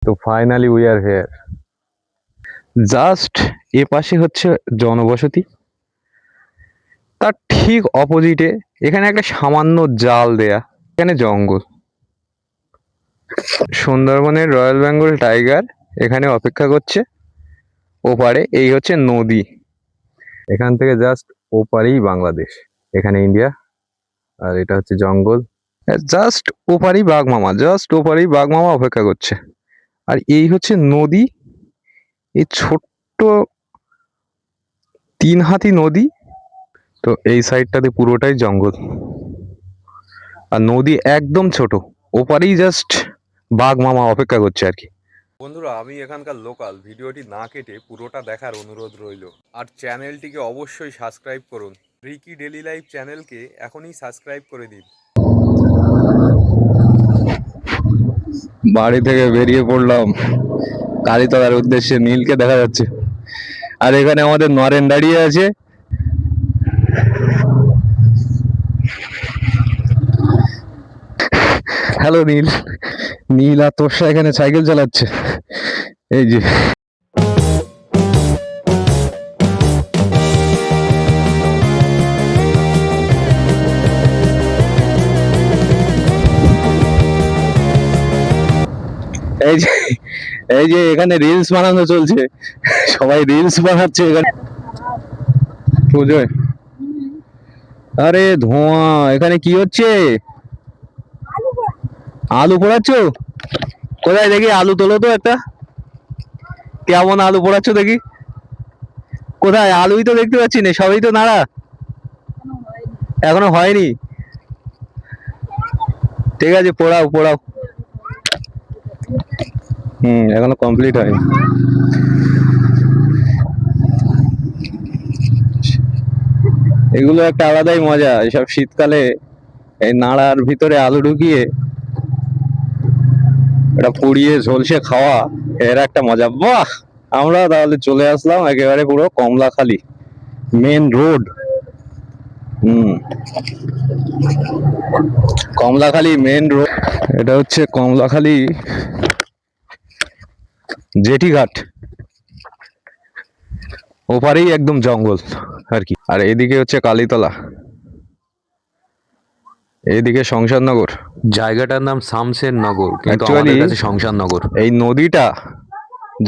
তো finally we are here. Just এ পাশে হচ্ছে জনবসতি, তার ঠিক অপোজিটে এখানে একটা সামান্য জাল দেয়া, এখানে জঙ্গল। সুন্দরবনের রয়্যাল বেঙ্গল টাইগার এখানে অপেক্ষা করছে ওপারে। এই হচ্ছে নদী, এখান থেকে জাস্ট ওপারেই বাংলাদেশ, এখানে ইন্ডিয়া, আর এটা হচ্ছে জঙ্গল। জাস্ট ওপারেই বাঘ মামা, জাস্ট ওপারেই বাঘ মামা অপেক্ষা করছে। আর এই হচ্ছে নদী, এই ছোট্ট 3 হাতি নদী। তো এই সাইডটাতে পুরোটাই জঙ্গল, আর নদী একদম ছোট, ওপারেই জাস্ট বাঘ মামা অপেক্ষা করছে আর কি। বন্ধুরা, আমি এখানকার লোকাল, ভিডিওটি না কেটে পুরোটা দেখার অনুরোধ রইল। আর চ্যানেলটিকে অবশ্যই সাবস্ক্রাইব করুন। রিকি ডেলি লাইফ চ্যানেলকে এখনই সাবস্ক্রাইব করে দিন। বাড়ি থেকে বেরিয়ে পড়লাম কালীতলার উদ্দেশ্যে। নীলকে দেখা যাচ্ছে, আর এখানে আমাদের নরেন দাঁড়িয়ে আছে। হ্যালো নীল। নীল আর তোষা এখানে সাইকেল চালাচ্ছে, এই যে। এই যে এই যে এখানে রিলস বানানো চলছে, সবাই রিলস বানাচ্ছে এখানে পুজোয়। আরে ধোঁয়া, এখানে কি হচ্ছে? আলু পোড়াচ্ছ? কোথায় দেখি আলু তোলো তো একটা। কেমন আলু পোড়াচ্ছ দেখি? কোথায়? আলুই তো দেখতে পাচ্ছি না, সবই তো নাড়া, এখনো হয়নি। ঠিক আছে, পোড়াও পোড়াও। এখনো কমপ্লিট হয়নি। এগুলো একটা আলাদাই মজা, এসব শীতকালে এই নাড়ার ভিতরে আলু ঢুকিয়ে এটা পুড়িয়ে ঝলসে খাওয়া, এর একটা মজা। বাহ! আমরা তাহলে চলে আসলাম একেবারে পুরো কমলাখালী মেন রোড। কমলাখালী মেন রোড, এটা হচ্ছে কমলাখালী জেটি ঘাট। ওপারেই একদম জঙ্গল আর কি। আর এদিকে হচ্ছে কালীতলা, এইদিকে শমশাননগর। জায়গাটার নাম শামশের নগর, কিন্তু আমাদের কাছে শমশাননগর। এই নদীটা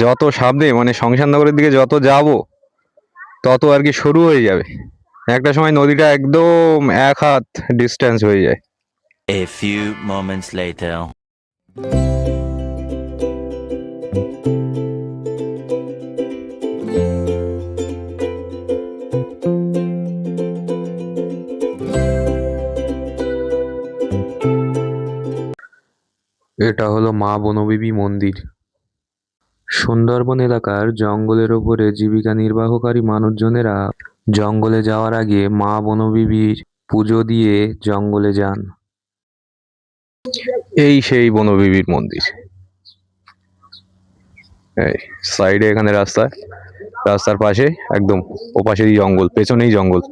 যত সামনে, মানে শমশাননগরের দিকে যত যাব তত আর কি শুরু হয়ে যাবে। একটা সময় নদীটা একদম 1 হাত ডিস্টেন্স হয়ে যায়। A few moments later. এটা হলো মা বনবিবি মন্দির। সুন্দরবন এলাকার জঙ্গলের ওপরে জীবিকা নির্বাহকারী মানুষজনেরা জঙ্গলে যাওয়ার আগে মা বনবিবির পুজো দিয়ে জঙ্গলে যান। এই সেই বনবিবির মন্দির। এই সাইডে এখানে রাস্তা, রাস্তার পাশে একদম ওপাশেই জঙ্গল, পেছনেই জঙ্গল,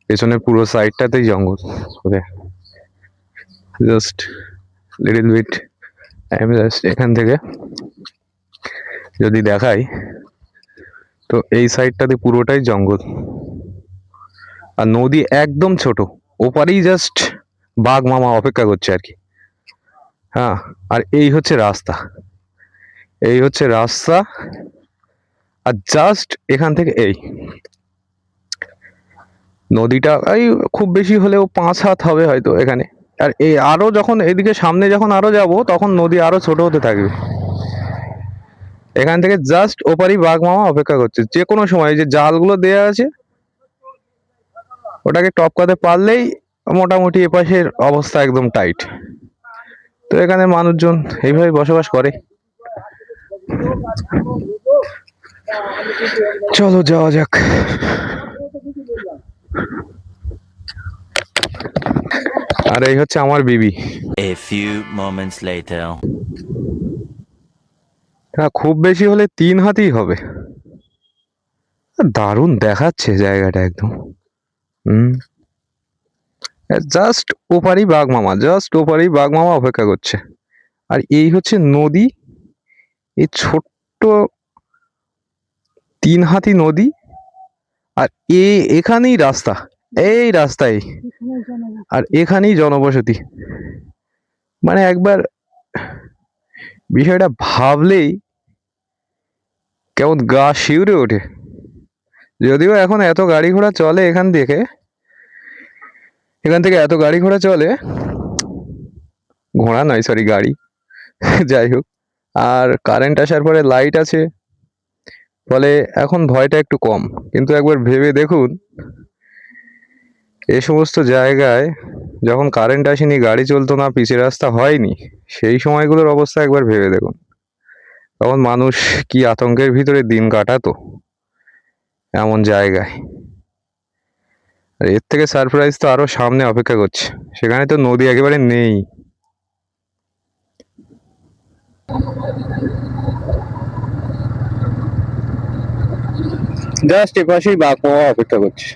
পেছনের পুরো সাইডটাতেই জঙ্গল। ওকে, জাস্ট লিটল বিট, আমি জাস্ট এখান থেকে যদি দেখাই তো এই সাইডটাতে পুরোটাই জঙ্গল, আর নদী একদম ছোট, ওপারেই জাস্ট বাঘ মামা অপেক্ষা করছে আর কি। হ্যাঁ, আর এই হচ্ছে রাস্তা, এই হচ্ছে রাস্তা। আর জাস্ট এখান থেকে এই নদীটা এই খুব বেশি হলেও 5 হাত হবে হয়তো এখানে। আর এই আরো যখন এদিকে সামনে যখন আরো যাব তখন নদী আরো ছোট হতে থাকবে। এখান থেকে জাস্ট ওপারই বাঘ মামা অপেক্ষা করছে, যে কোনো সময় যে জালগুলো দেয়া আছে ওটাকে টপকাতে পারলেই মোটামুটি এপাশের অবস্থা একদম টাইট। তো এখানে মানুষজন এইভাবে বসবাস করে। চলো যাওয়া যাক। আর এই হচ্ছে আমার বিবি। A few moments later. হ্যাঁ, খুব বেশি হলে 3 হাতই হবে। দারুণ দেখাচ্ছে জায়গাটা একদম। জাস্ট ওপারই বাঘ মামা, জাস্ট ওপারই বাঘ মামা অপেক্ষা করছে। আর এই হচ্ছে নদী, এই ছোট্ট 3 হাতি নদী, আর এখানেই রাস্তা, এই রাস্তায়, আর এখানেই জনবসতি। মানে একবার বিষয়টা ভাবলেই কেমন গা শিউরে ওঠে। যদিও এখন এত গাড়ি ঘোড়া চলে এখান থেকে এত গাড়ি ঘোড়া চলে, ঘোড়া নয় সরি গাড়ি, যাই হোক। আর কারেন্ট আসার পরে লাইট আছে, ফলে এখন ভয়টা একটু কম। কিন্তু একবার ভেবে দেখুন, এই সমস্ত জায়গায় যখন কারেন্ট আসেনি, গাড়ি চলতো না, পিচের রাস্তা হয়নি, সেই সময়গুলোর অবস্থা একবার ভেবে দেখুন। তখন মানুষ কি আতঙ্কের ভিতরে দিন কাটাতো এমন জায়গায়। আর এর থেকে সারপ্রাইজ তো আরো সামনে অপেক্ষা করছে, সেখানে তো নদী একেবারে নেই। জাস্ট এপাশেই বাঘ পাওয়া অপেক্ষা করছে,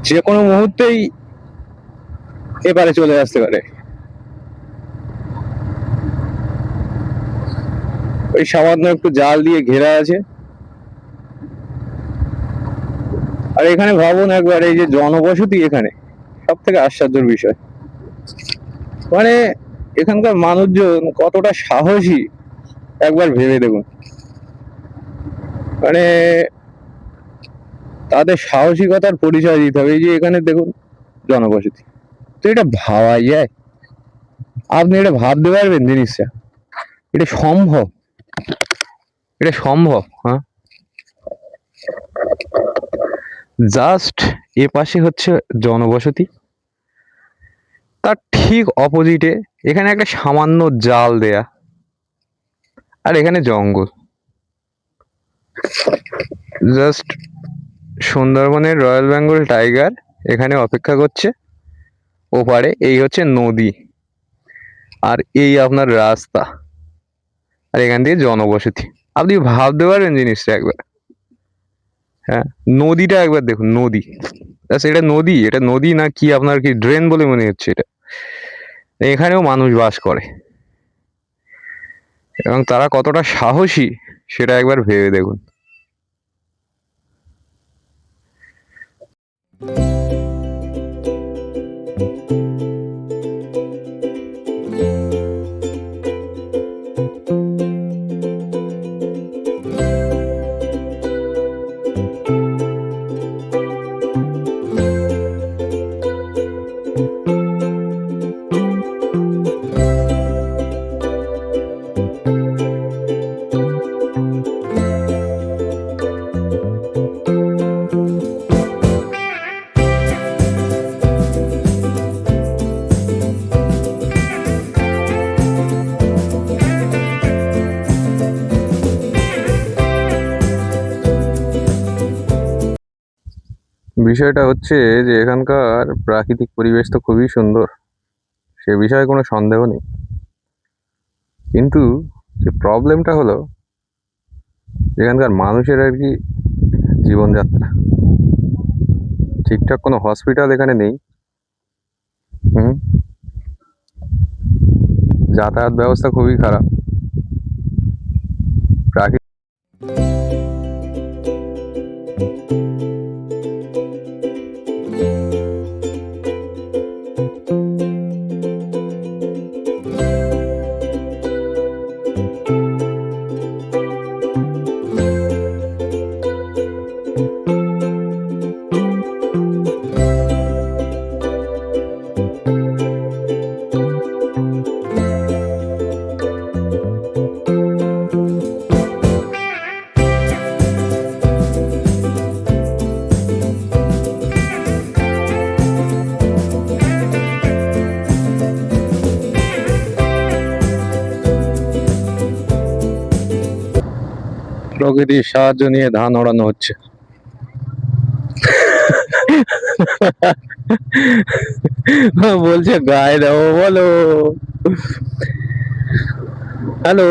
যে কোনো মুহূর্তেই এপারে চলে আসতে পারে। ওই সামান্য একটু জাল দিয়ে ঘেরা আছে। আর এখানে ভাবুন একবার, এই যে জনবসতি এখানে, সব থেকে আশ্চর্যের বিষয় মানে এখানকার মানুষজন কতটা সাহসী একবার ভেবে দেখুন। মানে তাদের সাহসিকতার পরিচয় দিতে হবে। এই যে এখানে দেখুন জনবসতি, তো এটা ভাবা যায়? আপনি এটা ভাবতে পারবেন জিনিসটা? এটা সম্ভব? এটা সম্ভব? হ্যাঁ, জাস্ট এ পাশে হচ্ছে জনবসতি, তার ঠিক অপোজিটে এখানে একটা সামান্য জাল দেয়া, আর এখানে জঙ্গল। জাস্ট সুন্দরবনের রয়্যাল বেঙ্গল টাইগার এখানে অপেক্ষা করছে ওপারে। এই হচ্ছে নদী, আর এই আপনার রাস্তা, আর এখান দিয়ে জনবসতি। আপনি ভাবতে পারবেন জিনিসটা একবার? হ্যাঁ, নদীটা একবার দেখুন, নদী, এটা নদী, এটা নদী না কি আপনার কি ড্রেন বলে মনে হচ্ছে এটা? এখানেও মানুষ বাস করে, এবং তারা কতটা সাহসী সেটা একবার ভেবে দেখুন। বিষয়টা হচ্ছে যে এখানকার প্রাকৃতিক পরিবেশ তো খুবই সুন্দর, সে বিষয়ে কোনো সন্দেহ নেই। কিন্তু যে প্রবলেমটা হলো এখানকার মানুষের আর কি জীবনযাত্রা। ঠিকঠাক কোনো হসপিটাল এখানে নেই। হুম, যাতায়াত ব্যবস্থা খুবই খারাপ। প্রাকৃতিক প্রকৃতির সাহায্য নিয়ে ধান ওড়ানো হচ্ছে। বলছে গায়ে দেবো, বলো হ্যালো।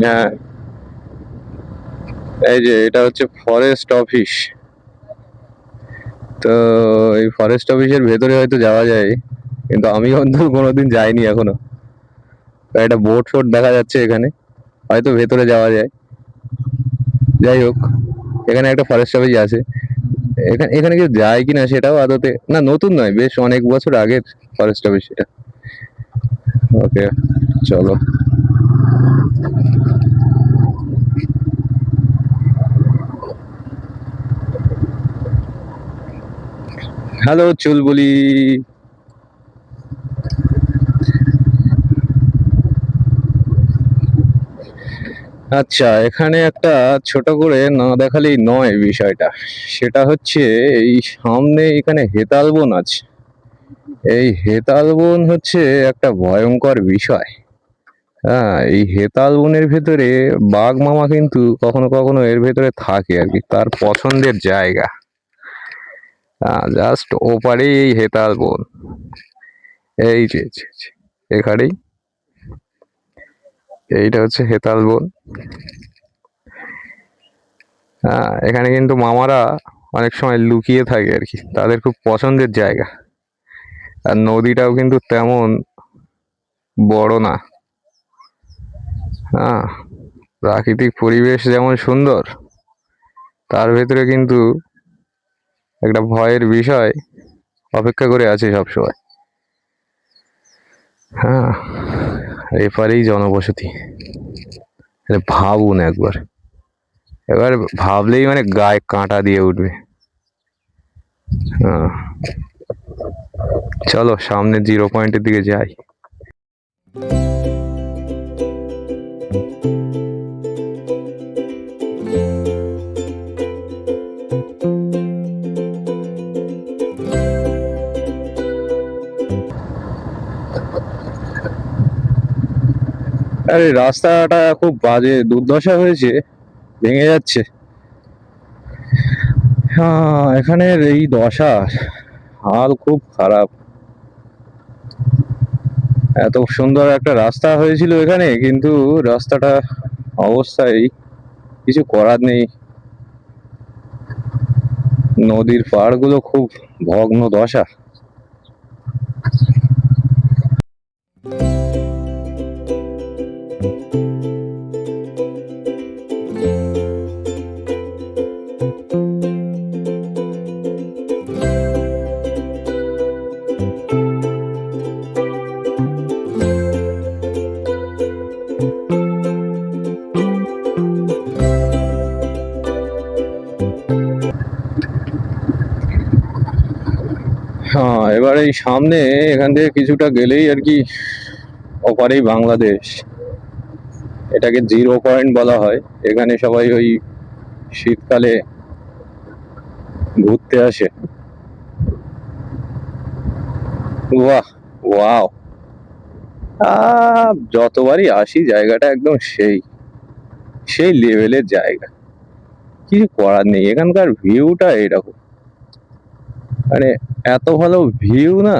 হ্যাঁ, এই যে এটা হচ্ছে ফরেস্ট অফিস। তো এই ফরেস্ট অফিসের ভেতরে হয়তো যাওয়া যায়, কিন্তু আমি অন্তত কোনোদিন যাইনি এখনো। একটা বোট ফোট দেখা যাচ্ছে এখানে, হয়তো ভেতরে যাওয়া যায়। যাই হোক, এখানে একটা ফরেস্ট অফিস আছে। এখানে এখানে কেউ যায় কিনা সেটাও আদতে না, নতুন নয়, বেশ অনেক বছর আগের ফরেস্ট অফিস এটা। ওকে, চলো। হ্যালো চুলবুলি। আচ্ছা, এখানে একটা ছোট করে না দেখালেই নয় বিষয়টা। সেটা হচ্ছে এই সামনে এখানে হেতাল বন আছে। এই হেতাল বন হচ্ছে একটা ভয়ঙ্কর বিষয়। হ্যাঁ, এই হেতাল বনের ভেতরে বাঘ মামা কিন্তু কখনো কখনো এর ভেতরে থাকে আর কি, তার পছন্দের জায়গা। জাস্ট ওপারেই এই হেতাল বন। এই যে এখানেই, এইটা হচ্ছে হেতাল বন। হ্যাঁ, এখানে কিন্তু মামারা অনেক সময় লুকিয়ে থাকে আর কি, তাদের খুব পছন্দের জায়গা। আর নদীটাও কিন্তু তেমন বড় না। হ্যাঁ, প্রাকৃতিক পরিবেশ যেমন সুন্দর, তার ভেতরে কিন্তু একটা ভয়ের বিষয় অপেক্ষা করে আছে সবসময়। হ্যাঁ, এপারেই জনবসতি। ভাবুন একবার, এবার ভাবলেই মানে গায়ে কাঁটা দিয়ে উঠবে। হ্যাঁ, চলো সামনে 0 পয়েন্টের দিকে যাই। আরে রাস্তাটা খুব বাজে দুর্দশা হয়েছে, ভেঙে যাচ্ছে। হ্যাঁ, এখানের এই দশা, হাল খুব খারাপ। এত সুন্দর একটা রাস্তা হয়েছিল এখানে, কিন্তু রাস্তাটা অবস্থায় কিছু করার নেই। নদীর পাড়গুলো খুব ভগ্ন দশা। হ্যাঁ, এবার এই সামনে এখান থেকে কিছুটা গেলেই আর কি ওপারেই বাংলাদেশ। এটাকে 0 পয়েন্ট বলা হয়। এখানে সবাই ওই শীতকালে ঘুরতে আসে। বাহ, ওয়াও। যতবারই আসি জায়গাটা একদম সেই সেই লেভেলের জায়গা। কিছু করার নেই, এখানকার ভিউটা এরকম। মানে এত ভালো ভিউ না,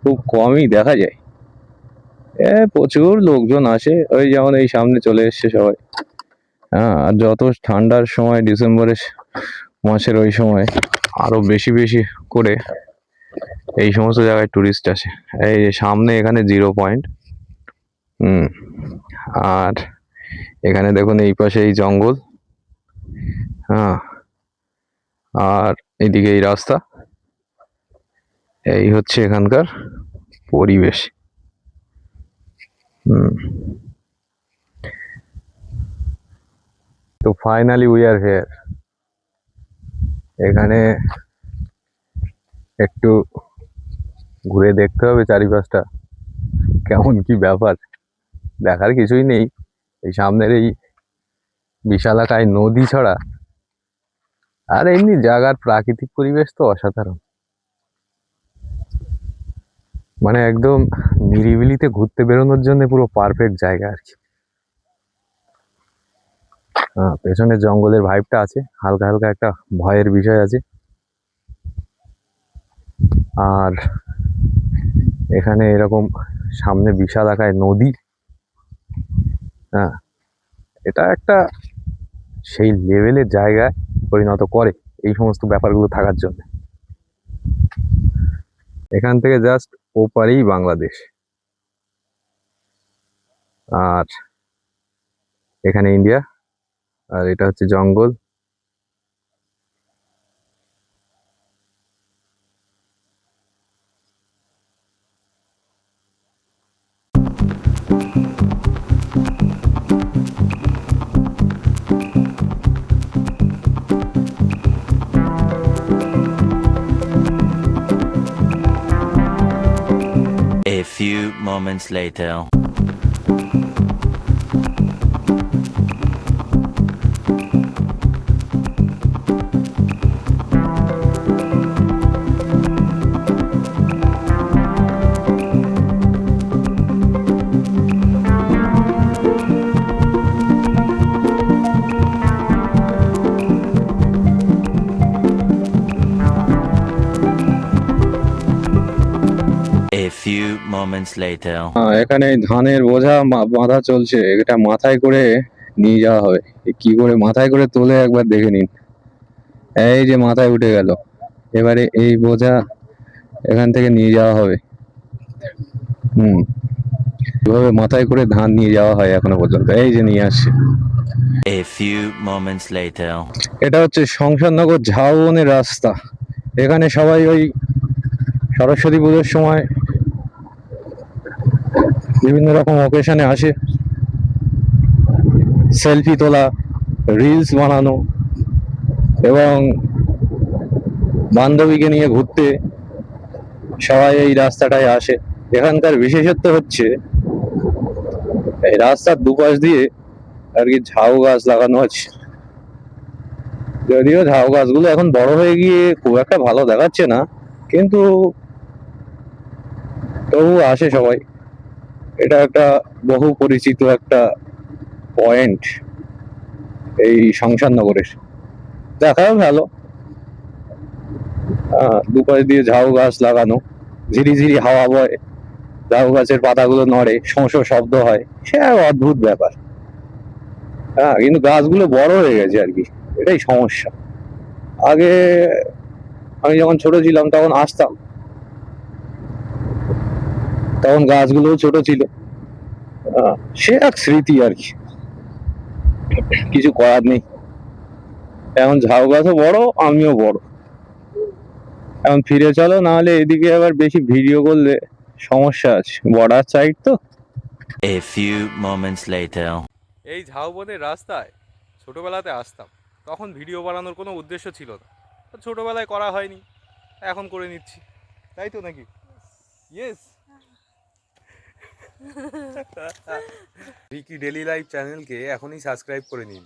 খুব কমই দেখা যায়। প্রচুর লোকজন আসে, ওই যেমন এই সামনে চলে এসছে সবাই। হ্যাঁ, আর যত ঠান্ডার সময় ডিসেম্বরের মাসের ওই সময় আরো বেশি বেশি করে এই সমস্ত জায়গায় টুরিস্ট আসে। এই যে সামনে এখানে 0 পয়েন্ট। হুম, আর এখানে দেখুন এই পাশে এই জঙ্গল। হ্যাঁ, আর এইদিকে এই রাস্তা। এই হচ্ছে এখানকার পরিবেশ। হুম, তো ফাইনালি উই আর হিয়ার। এখানে একটু ঘুরে দেখতে হবে চারিপাশটা কেমন কি ব্যাপার। দেখার কিছুই নেই, এই সামনের এই বিশালাকায় নদী ছাড়া। আর এমনি জায়গার প্রাকৃতিক পরিবেশ তো অসাধারণ। মানে একদম নিরিবিলিতে ঘুরতে বেরোনোর জন্য পুরো পারফেক্ট জায়গা আর কি। হ্যাঁ, পেছনে জঙ্গলের ভাইবটা আছে, হালকা হালকা একটা ভয়ের বিষয় আছে। আর এখানে এরকম সামনে বিশাল আকায় নদী। হ্যাঁ, এটা একটা সেই লেভেলের জায়গায় পরিণত করে এই সমস্ত ব্যাপারগুলো থাকার জন্য। এখান থেকে জাস্ট ওপারেই বাংলাদেশ, আর এখানে ইন্ডিয়া, আর এটা হচ্ছে জঙ্গল। A few moments later. A few moments later. এখানে ধানের বোঝা বাঁধা চলছে, এটা মাথায় করে নিয়ে যাওয়া হবে। কি করে মাথায় করে তোলে একবার দেখে নিন। এই যে মাথায় উঠে গেল, এবারে এই বোঝা এখান থেকে নিয়ে যাওয়া হবে। এভাবে মাথায় করে ধান নিয়ে যাওয়া হয় এখনো পর্যন্ত। এই যে নিয়ে আসছে। A few moments later. এটা হচ্ছে শমশাননগর ঝাউবনের রাস্তা। এখানে সবাই ওই সরস্বতী পুজোর সময় বিভিন্ন রকম অকেশনে আসে, সেলফি তোলা, রিলস বানানো এবং বান্ধবীকে নিয়ে ঘুরতে সবাই এই রাস্তাটায় আসে। এখানকার বিশেষত্ব হচ্ছে এই রাস্তার দুপাশ দিয়ে আর কি ঝাউ গাছ লাগানো আছে। যদিও ঝাউ গাছগুলো এখন বড় হয়ে গিয়ে খুব একটা ভালো দেখাচ্ছে না, কিন্তু তবু আসে সবাই। এটা একটা বহু পরিচিত একটা পয়েন্ট এই শমশাননগরের, দেখাও ভালো। দুপাশ দিয়ে ঝাউ গাছ লাগানো, ঝিরিঝিরি হাওয়া বয়, ঝাউ গাছের পাতাগুলো নড়ে, শোঁ শোঁ শব্দ হয়, সে এক অদ্ভুত ব্যাপার। কিন্তু গাছগুলো বড় হয়ে গেছে আর কি, এটাই সমস্যা। আগে আমি যখন ছোট ছিলাম তখন আসতাম, তখন গাছগুলোও ছোট ছিল। সে এক স্মৃতি আর কি, কিছু করার নেই। এখন ঝাউ গাছও বড়, আমিও বড়। এখন ফিরে চলো, নাহলে এদিকে আবার বেশি ভিডিও করলে সমস্যা আছে, বর্ডার সাইড তো। A few moments later. এই ঝাউবনের রাস্তায় ছোটোবেলাতে আসতাম, তখন ভিডিও বানানোর কোনো উদ্দেশ্য ছিল না, ছোটোবেলায় করা হয়নি, এখন করে নিচ্ছি, তাই তো নাকি? ইয়েস। রিকি ডেলি লাইফ চ্যানেলকে এখনই সাবস্ক্রাইব করে নিন।